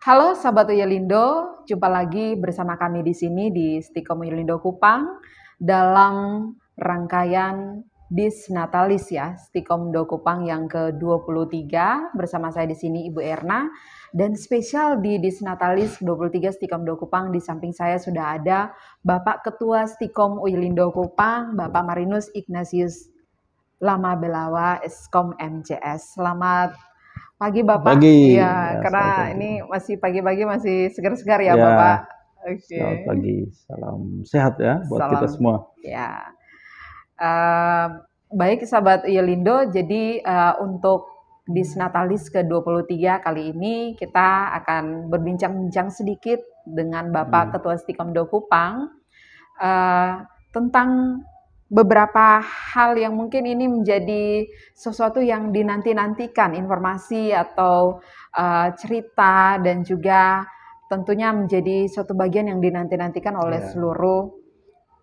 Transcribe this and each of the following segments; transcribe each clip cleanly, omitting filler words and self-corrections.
Halo sahabat Uyelindo, jumpa lagi bersama kami di sini di Stikom Uyelindo Kupang dalam rangkaian Disnatalis ya, Stikom Do Kupang yang ke-23 bersama saya di sini Ibu Erna, dan spesial di Disnatalis 23 Stikom Do Kupang di samping saya sudah ada Bapak Ketua Stikom Uyelindo Kupang, Bapak Marinus Ignatius Lama Belawa Eskom MCS. Selamat pagi Bapak. Pagi, Iya, ya selamat karena pagi. ini masih pagi-pagi masih segar-segar ya Bapak. Ya, Oke. selamat pagi. Salam sehat ya buat kita Salam. semua. Ya. Eh, Baik sahabat Yelindo, jadi untuk Disnatalis ke-23 kali ini kita akan berbincang-bincang sedikit dengan Bapak Ketua Stikomdo Kupang eh, tentang beberapa hal yang mungkin ini menjadi sesuatu yang dinanti-nantikan, informasi atau cerita, dan juga tentunya menjadi suatu bagian yang dinanti-nantikan oleh seluruh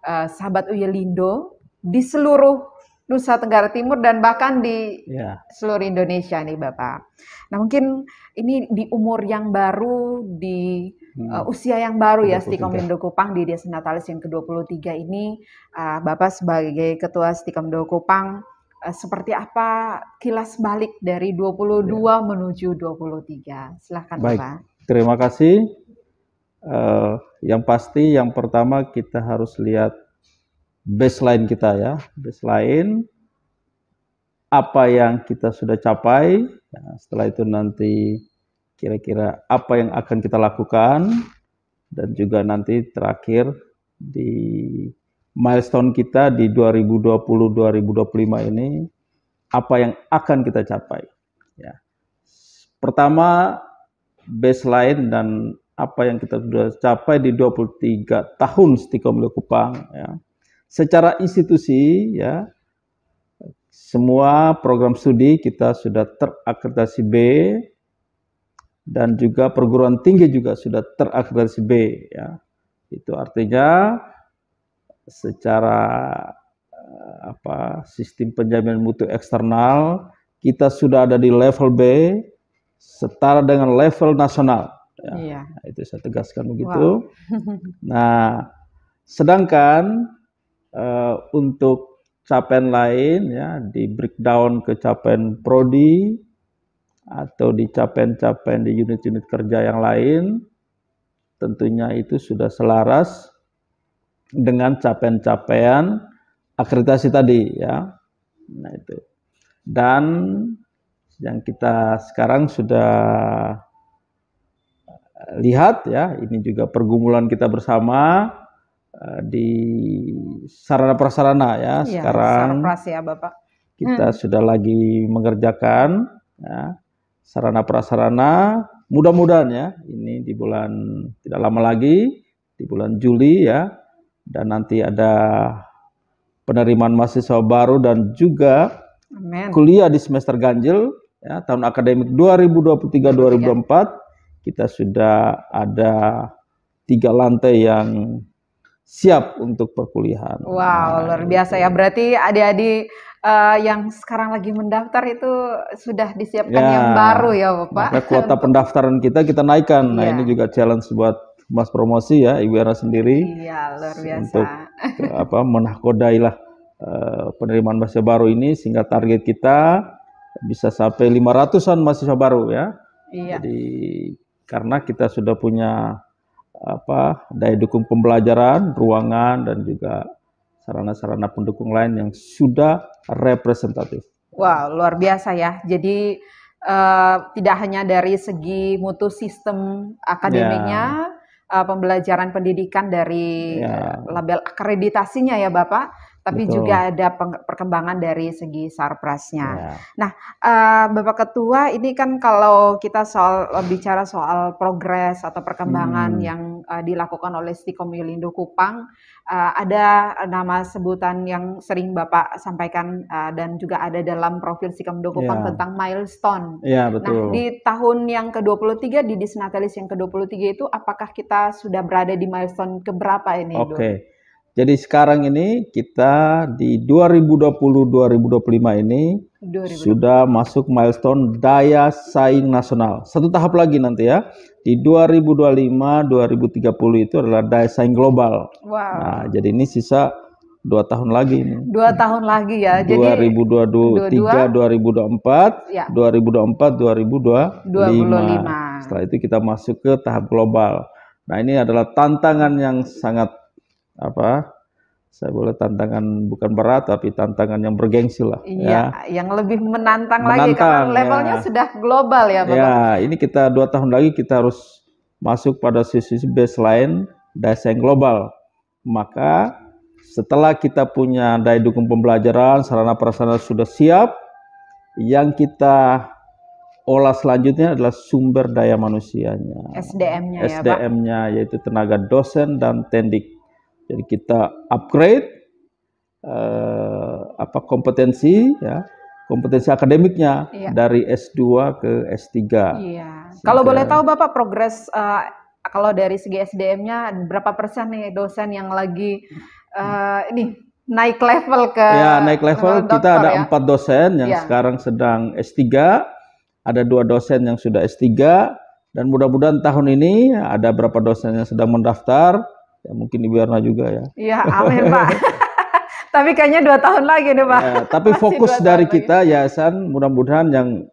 sahabat Uyelindo di seluruh Nusa Tenggara Timur dan bahkan di seluruh Indonesia nih Bapak. Nah mungkin ini di umur yang baru, di usia yang baru ya Stikomdo Kupang di Disnatalis yang ke-23 ini, Bapak sebagai Ketua Stikomdo Kupang, seperti apa kilas balik dari 22 menuju 23? Silahkan Baik, Bapak. terima kasih. Yang pasti yang pertama kita harus lihat baseline kita ya. Baseline apa yang kita sudah capai. Setelah itu nanti kira-kira apa yang akan kita lakukan. Dan juga nanti terakhir di milestone kita di 2020-2025 ini apa yang akan kita capai ya. Pertama baseline dan apa yang kita sudah capai di 23 tahun Stikomdo Kupang ya. Secara institusi ya, semua program studi kita sudah terakreditasi B, dan juga perguruan tinggi juga sudah terakreditasi B ya. Itu artinya secara sistem penjaminan mutu eksternal kita sudah ada di level B setara dengan level nasional ya. Iya. Nah, itu saya tegaskan begitu. Nah, sedangkan untuk capaian lain ya, di breakdown ke capaian prodi atau di capaian-capaian di unit-unit kerja yang lain, tentunya itu sudah selaras dengan capaian-capaian akreditasi tadi ya. Nah itu. Dan yang kita sekarang sudah lihat ya, ini juga pergumulan kita bersama di sarana prasarana ya. Sekarang Sarpras ya Bapak. Kita sudah lagi mengerjakan ya, sarana prasarana, mudah-mudahan ya, ini di bulan tidak lama lagi, di bulan Juli ya, dan nanti ada penerimaan mahasiswa baru dan juga kuliah di semester ganjil ya, tahun akademik 2023-2024 kita sudah ada 3 lantai yang siap untuk perkuliahan. Wow, luar biasa ya. Berarti adik-adik yang sekarang lagi mendaftar itu sudah disiapkan yang baru ya Bapak. Maka kuota pendaftaran kita naikkan. Nah ini juga challenge buat Mas Promosi ya, Ibu Era sendiri. Iya, luar biasa. Untuk menahkodailah penerimaan mahasiswa baru ini sehingga target kita bisa sampai 500-an mahasiswa baru ya. Iya. Jadi karena kita sudah punya daya dukung pembelajaran, ruangan, dan juga sarana-sarana pendukung lain yang sudah representatif. Wow, luar biasa ya. Jadi tidak hanya dari segi mutu sistem akademiknya, pembelajaran pendidikan dari label akreditasinya ya Bapak, tapi juga ada perkembangan dari segi sarprasnya. Nah, Bapak Ketua, ini kan kalau kita bicara soal progres atau perkembangan yang dilakukan oleh Stikom Uyelindo Kupang, ada nama sebutan yang sering Bapak sampaikan dan juga ada dalam profil Stikomdo Kupang tentang milestone. Betul. Nah, di tahun yang ke-23 di Disnatalis yang ke-23 itu apakah kita sudah berada di milestone keberapa ini? Jadi sekarang ini kita di 2020-2025 ini sudah masuk milestone daya saing nasional. Satu tahap lagi nanti ya. Di 2025-2030 itu adalah daya saing global. Wow. Nah, jadi ini sisa 2 tahun lagi ini. 2 tahun lagi ya. Jadi 2023, 2024, ya. 2024, 2025. 25. Setelah itu kita masuk ke tahap global. Nah, ini adalah tantangan yang sangat saya boleh tantangan bukan berat tapi tantangan yang bergengsi lah. Iya, ya. Yang lebih menantang lagi karena levelnya ya. Sudah global ya Bapak. Ya, ini kita 2 tahun lagi kita harus masuk pada sisi baseline daya saing global. Maka setelah kita punya daya dukung pembelajaran, sarana prasarana sudah siap, yang kita olah selanjutnya adalah sumber daya manusianya. SDM-nya ya Pak. SDM-nya yaitu tenaga dosen dan tendik. Jadi kita upgrade kompetensi akademiknya dari S2 ke S3. Iya. Kalau boleh tahu Bapak progres kalau dari segi SDM-nya berapa persen nih dosen yang lagi naik level ke naik level dokter, kita ada 4 dosen yang sekarang sedang S3, ada 2 dosen yang sudah S3, dan mudah-mudahan tahun ini ada berapa dosen yang sedang mendaftar. Ya mungkin Ibu Erna juga ya. Iya, amin Pak. Tapi kayaknya 2 tahun lagi nih Pak. Ya, tapi fokus dari kita yayasan mudah-mudahan yang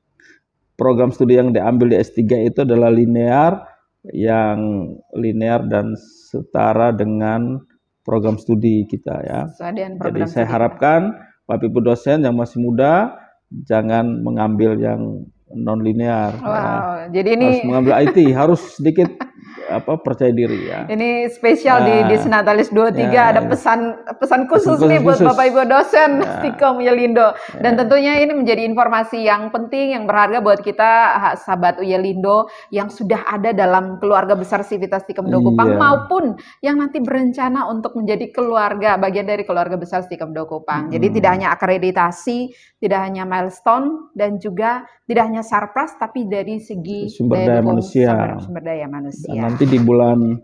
program studi yang diambil di S3 itu adalah linear dan setara dengan program studi kita ya. Jadi saya harapkan Bapak Ibu dosen yang masih muda jangan mengambil yang non linear. Wow, jadi ini harus mengambil IT, harus sedikit percaya diri ya. Ini spesial di Disnatalis 23 ada pesan khusus nih buat Bapak Ibu dosen Stikom Uyelindo. Dan tentunya ini menjadi informasi yang penting, yang berharga buat kita sahabat Uyelindo yang sudah ada dalam keluarga besar Civitas Stikomdo Kupang maupun yang nanti berencana untuk menjadi bagian dari keluarga besar Stikomdo Kupang. Jadi tidak hanya akreditasi, tidak hanya milestone, dan juga tidak hanya sarpras, tapi dari segi sumber daya manusia. Sumber daya manusia. Dan nanti di bulan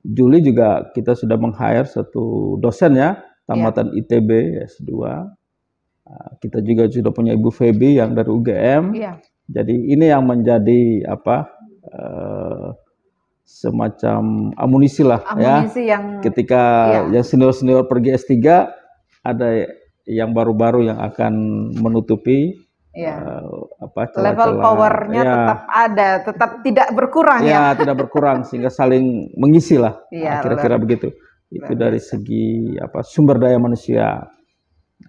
Juli juga kita sudah meng-hire satu dosen ya, tamatan ITB S2. Kita juga sudah punya Ibu Feby yang dari UGM. Jadi ini yang menjadi semacam amunisi lah yang ketika yang senior-senior pergi S3, ada yang baru-baru yang akan menutupi level powernya tetap ada, tetap tidak berkurang tidak berkurang sehingga saling mengisi lah, kira-kira begitu. Itu dari segi sumber daya manusia.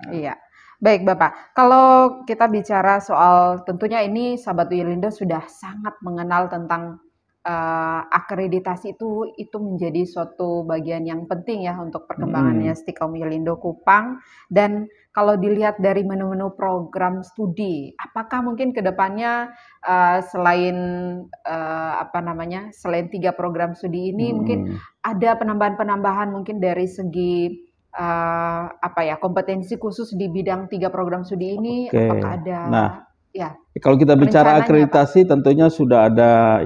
Iya, baik Bapak. Kalau kita bicara soal tentunya ini sahabat Uyelindo sudah sangat mengenal tentang akreditasi itu menjadi suatu bagian yang penting ya untuk perkembangannya Stikom Uyelindo Kupang. Dan kalau dilihat dari menu-menu program studi, apakah mungkin kedepannya selain selain 3 program studi ini mungkin ada penambahan-penambahan mungkin dari segi kompetensi khusus di bidang 3 program studi ini? Apakah ada? Kalau kita bicara akreditasi tentunya sudah ada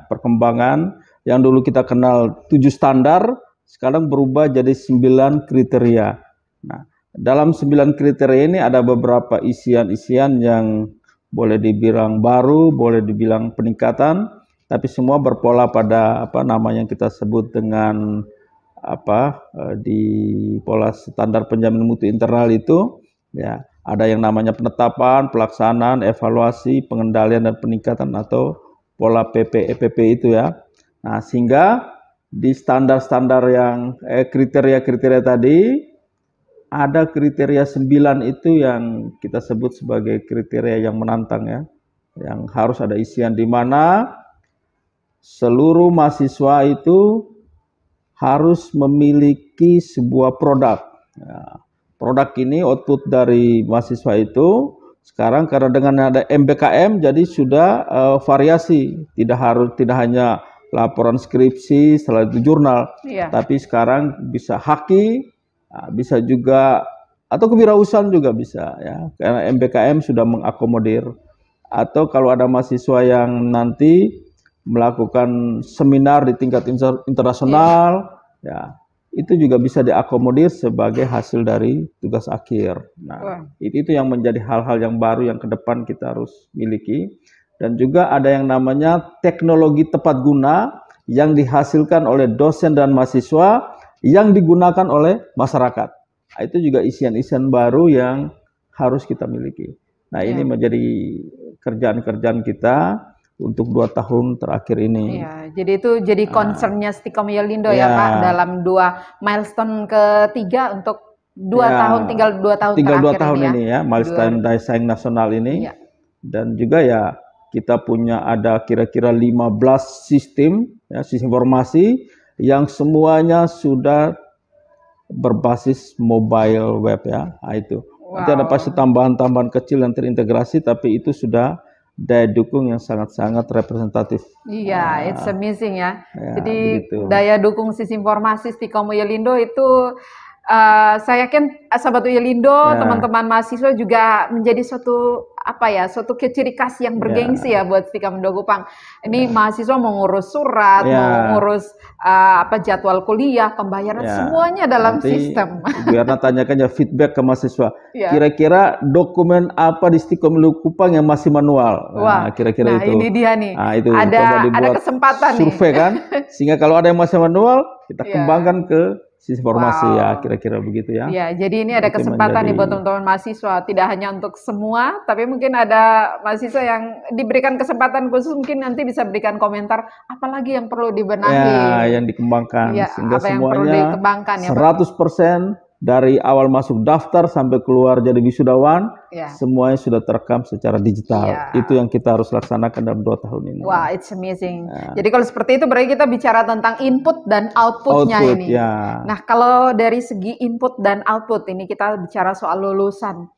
perkembangan yang dulu kita kenal 7 standar, sekarang berubah jadi 9 kriteria. Nah, dalam 9 kriteria ini ada beberapa isian-isian yang boleh dibilang baru, boleh dibilang peningkatan, tapi semua berpola pada yang kita sebut dengan di pola standar penjamin mutu internal itu ya. Ada yang namanya penetapan, pelaksanaan, evaluasi, pengendalian, dan peningkatan atau pola PPEPP itu ya. Nah, sehingga di standar-standar yang kriteria-kriteria tadi, ada kriteria 9 itu yang kita sebut sebagai kriteria yang menantang ya. Yang harus ada isian di mana seluruh mahasiswa itu harus memiliki sebuah produk. Ya. Produk ini output dari mahasiswa itu sekarang karena dengan ada MBKM jadi sudah variasi, tidak hanya laporan skripsi setelah itu jurnal, tapi sekarang bisa haki, bisa juga atau kewirausahaan juga bisa ya, karena MBKM sudah mengakomodir. Atau kalau ada mahasiswa yang nanti melakukan seminar di tingkat internasional ya, itu juga bisa diakomodir sebagai hasil dari tugas akhir. Nah, itu yang menjadi hal-hal yang baru yang ke depan kita harus miliki. Dan juga ada yang namanya teknologi tepat guna yang dihasilkan oleh dosen dan mahasiswa yang digunakan oleh masyarakat. Nah, itu juga isian-isian baru yang harus kita miliki. Nah, ini menjadi kerjaan-kerjaan kita untuk 2 tahun terakhir ini. Iya, jadi itu jadi concernnya Stikom Yelindo ya Pak, dalam 2 milestone ketiga untuk 2 tahun, tinggal 2 tahun tinggal 2 terakhir tahun ini ini ya, milestone daya saing nasional ini. Dan juga ya kita punya ada kira-kira 15 sistem, ya, sistem informasi yang semuanya sudah berbasis mobile web ya. Nah, itu. Nanti ada pasti tambahan-tambahan kecil yang terintegrasi, tapi itu sudah daya dukung yang sangat-sangat representatif. Iya, it's amazing ya. Jadi begitu. daya dukung sistem informasi Stikom Yelindo itu saya yakin sahabat Yelindo, teman-teman mahasiswa juga menjadi suatu suatu ciri khas yang bergengsi ya buat Stikom Indogupang. Ini mahasiswa mau ngurus surat, mau ngurus jadwal kuliah, pembayaran semuanya dalam sistem. Karena tanyakan ya feedback ke mahasiswa. Kira-kira dokumen apa di Stikom Indogupang yang masih manual? Nah, kira-kira itu. Ini dia nih. Nah, itu ada kesempatan survei nih. Kan, sehingga kalau ada yang masih manual, kita kembangkan ke sistem informasi ya, kira-kira begitu ya. Ya, jadi ini ada kesempatan nih buat teman-teman mahasiswa, tidak hanya untuk semua, tapi mungkin ada mahasiswa yang diberikan kesempatan khusus, mungkin nanti bisa berikan komentar apalagi yang perlu dibenahi. Ya, yang dikembangkan sehingga apa yang semuanya perlu dikembangkan, 100% dari awal masuk daftar sampai keluar jadi wisudawan, semuanya sudah terekam secara digital. Itu yang kita harus laksanakan dalam 2 tahun ini. Wah, it's amazing. Jadi kalau seperti itu berarti kita bicara tentang input dan outputnya ini. Nah, kalau dari segi input dan output ini kita bicara soal lulusan.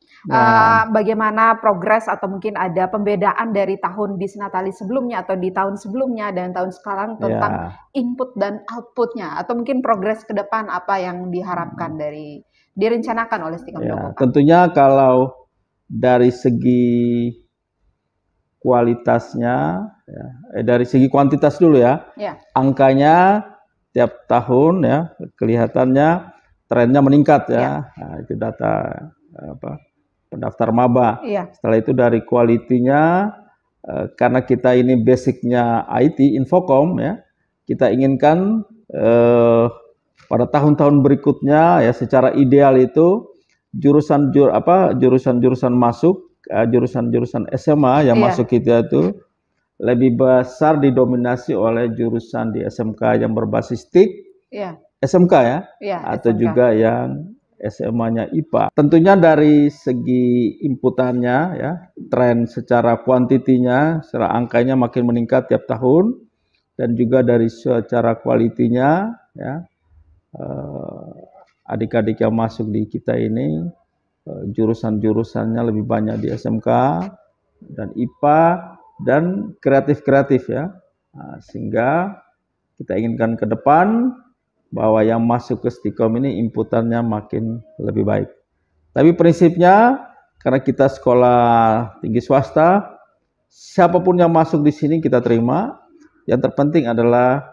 Bagaimana progres atau mungkin ada pembedaan dari tahun Disnatalis sebelumnya atau di tahun sebelumnya dan tahun sekarang tentang input dan outputnya, atau mungkin progres ke depan apa yang diharapkan dari direncanakan oleh Stikom Indogupang? Tentunya kalau dari segi kualitasnya, dari segi kuantitas dulu ya, angkanya tiap tahun ya kelihatannya trennya meningkat ya. Nah, itu data pendaftar maba. Setelah itu dari kualitinya, karena kita ini basicnya IT, Infokom ya, kita inginkan pada tahun-tahun berikutnya ya secara ideal itu jurusan-jurusan masuk, jurusan-jurusan SMA yang masuk kita itu lebih besar didominasi oleh jurusan di SMK yang berbasis TIK, SMK ya, atau SMK. Juga yang SMA-nya IPA. Tentunya dari segi inputannya ya, tren secara kuantitinya, secara angkanya makin meningkat tiap tahun, dan juga dari secara kualitinya ya, adik-adik yang masuk di kita ini jurusan-jurusannya lebih banyak di SMK dan IPA dan kreatif-kreatif ya. Nah, sehingga kita inginkan ke depan bahwa yang masuk ke Stikom ini inputannya makin lebih baik. Tapi prinsipnya karena kita sekolah tinggi swasta, siapapun yang masuk di sini kita terima. Yang terpenting adalah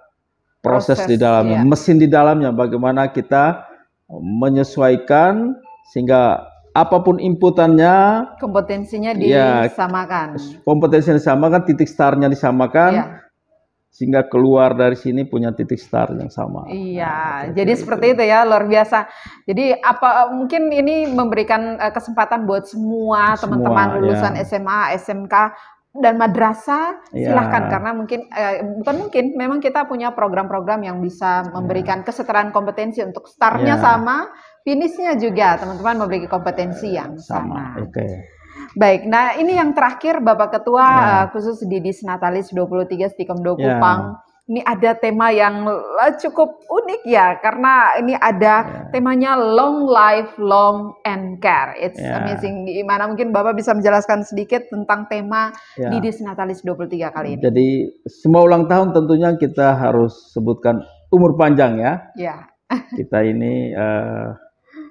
proses di dalamnya, mesin di dalamnya, bagaimana kita menyesuaikan sehingga apapun inputannya, kompetensinya disamakan. Kompetensinya disamakan, titik startnya disamakan. Sehingga keluar dari sini punya titik start yang sama. Iya, jadi seperti itu ya, luar biasa. Jadi mungkin ini memberikan kesempatan buat semua teman-teman lulusan SMA, SMK dan madrasah, silahkan karena memang kita punya program-program yang bisa memberikan kesetaraan kompetensi untuk startnya sama, finishnya juga teman-teman memiliki kompetensi yang sama. Baik, nah ini yang terakhir Bapak Ketua khusus di Disnatalis 23 Stikom Indogupang. Ini ada tema yang cukup unik ya, karena ini ada temanya long life, long and care. It's amazing. Gimana mungkin Bapak bisa menjelaskan sedikit tentang tema di Disnatalis 23 kali ini? Jadi semua ulang tahun tentunya kita harus sebutkan umur panjang ya. Kita ini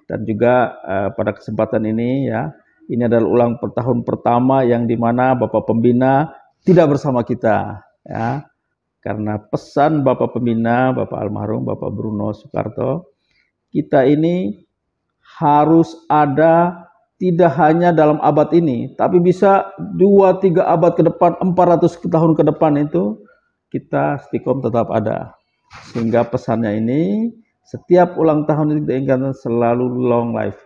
dan juga pada kesempatan ini ya, ini adalah ulang tahun pertama yang dimana Bapak Pembina tidak bersama kita ya, karena pesan Bapak Pembina, Bapak almarhum Bapak Bruno Soekarto kita ini harus ada tidak hanya dalam abad ini, tapi bisa 2-3 abad ke depan, 400 tahun ke depan itu kita Stikom tetap ada. Sehingga pesannya ini setiap ulang tahun itu diingatkan selalu long life,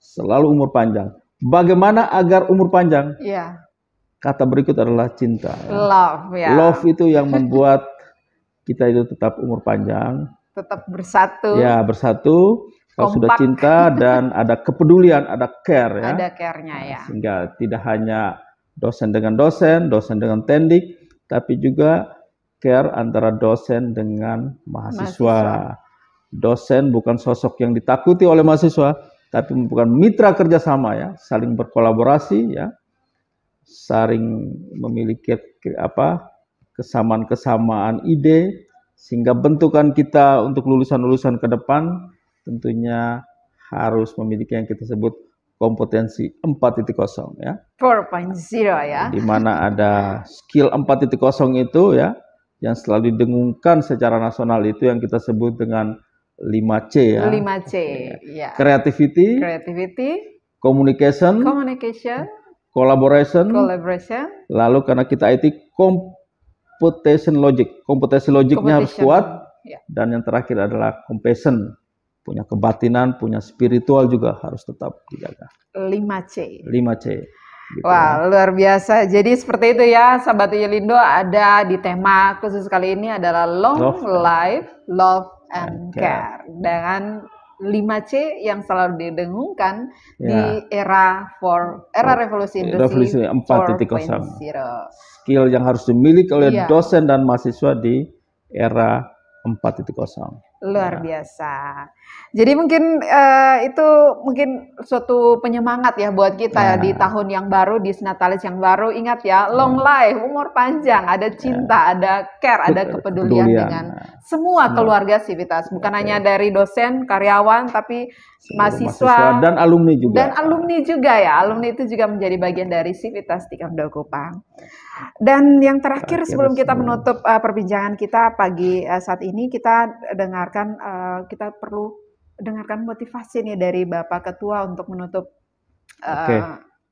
selalu umur panjang. Bagaimana agar umur panjang? Ya. Kata berikut adalah cinta. Ya. Love, ya. Love itu yang membuat kita itu tetap umur panjang. Tetap bersatu. Ya, bersatu. Kalau sudah cinta dan ada kepedulian, ada care ya. Ada care-nya ya. Sehingga tidak hanya dosen dengan dosen, dosen dengan tendik, tapi juga care antara dosen dengan mahasiswa. Dosen bukan sosok yang ditakuti oleh mahasiswa, tapi bukan mitra kerjasama ya, saling berkolaborasi ya, saling memiliki kesamaan-kesamaan ide, sehingga bentukan kita untuk lulusan-lulusan ke depan tentunya harus memiliki yang kita sebut kompetensi 4.0 ya. 4.0 ya. Di mana ada skill 4.0 itu ya, yang selalu didengungkan secara nasional itu yang kita sebut dengan 5C ya. 5C ya. Creativity, communication, collaboration, lalu karena kita IT kompetensi logiknya harus kuat, ya. Dan yang terakhir adalah compassion, punya kebatinan, punya spiritual juga harus tetap dijaga. 5C. 5C. Gitu. Wah, luar biasa. Jadi seperti itu ya, Sahabat Yelindo, ada di tema khusus kali ini adalah long life, love and care. Dengan 5C yang selalu didengungkan di era revolusi industri 4.0. Skill yang harus dimiliki oleh dosen dan mahasiswa di era 4.0. Luar biasa. Jadi mungkin itu mungkin suatu penyemangat ya buat kita di tahun yang baru, di Natalis yang baru. Ingat ya, long life, umur panjang, ada cinta, ada care, ada kepedulian dengan semua keluarga Civitas. Bukan hanya dari dosen, karyawan, tapi mahasiswa dan alumni juga. Dan alumni juga ya. Alumni itu juga menjadi bagian dari Civitas Stikom Dokupang. Dan yang terakhir sebelum kita menutup perbincangan kita pagi saat ini, kita dengarkan, kita perlu dengarkan motivasi nih dari Bapak Ketua untuk menutup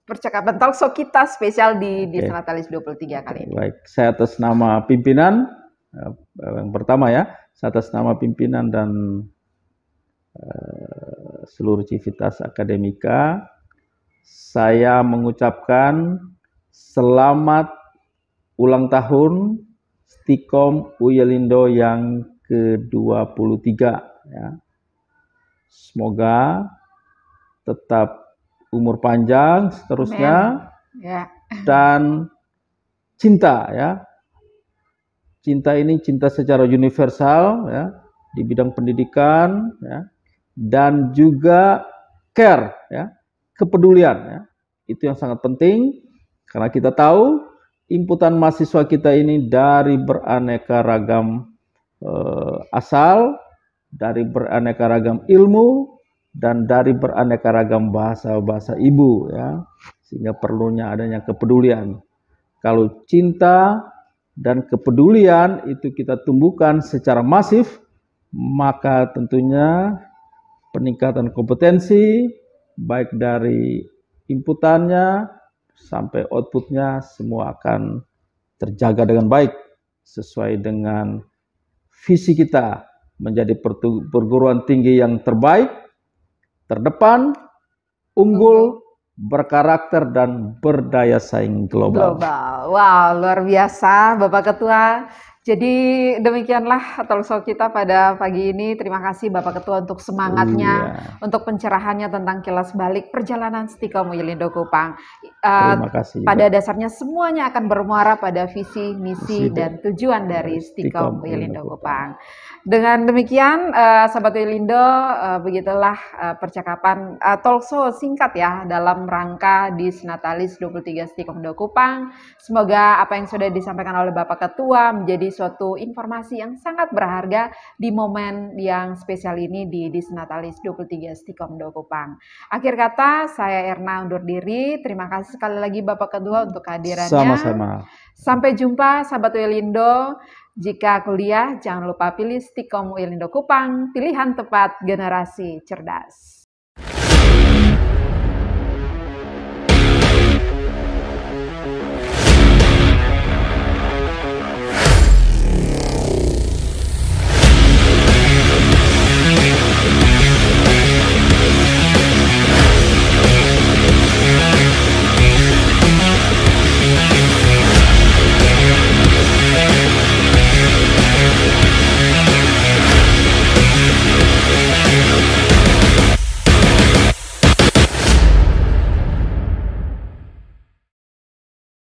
percakapan talkshow kita spesial di Natalis 23 kali ini. Baik, saya atas nama pimpinan, yang pertama ya, saya atas nama pimpinan dan seluruh Civitas Akademika, saya mengucapkan selamat ulang tahun Stikom Uyelindo yang ke-23 ya. Semoga tetap umur panjang seterusnya dan cinta ya. Cinta ini cinta secara universal ya, di bidang pendidikan ya, dan juga care ya, kepedulian ya. Itu yang sangat penting karena kita tahu inputan mahasiswa kita ini dari beraneka ragam asal, dari beraneka ragam ilmu, dan dari beraneka ragam bahasa ibu ya, sehingga perlunya adanya kepedulian. Kalau cinta dan kepedulian itu kita tumbuhkan secara masif, maka tentunya peningkatan kompetensi baik dari inputannya sampai outputnya semua akan terjaga dengan baik sesuai dengan visi kita menjadi perguruan tinggi yang terbaik, terdepan, unggul, berkarakter dan berdaya saing global. Wow, luar biasa Bapak Ketua. Jadi demikianlah talkshow kita pada pagi ini. Terima kasih Bapak Ketua untuk semangatnya, untuk pencerahannya tentang kilas balik perjalanan Stikom Uyelindo Kupang. Terima kasih. Pada dasarnya semuanya akan bermuara pada visi, misi, dan tujuan dari Stikom Uyelindo Kupang. Dengan demikian, Sahabat Uyelindo, begitulah percakapan talkshow singkat ya dalam rangka di Natalis 23 Stikom Dokupang. Semoga apa yang sudah disampaikan oleh Bapak Ketua menjadi suatu informasi yang sangat berharga di momen yang spesial ini di Natalis 23 Stikom Dokupang. Akhir kata, saya Erna undur diri. Terima kasih sekali lagi Bapak Ketua untuk kehadirannya. Sama-sama. Sampai jumpa Sahabat Uyelindo Jika kuliah, jangan lupa pilih Stikom UIL Indo Kupang, pilihan tepat generasi cerdas.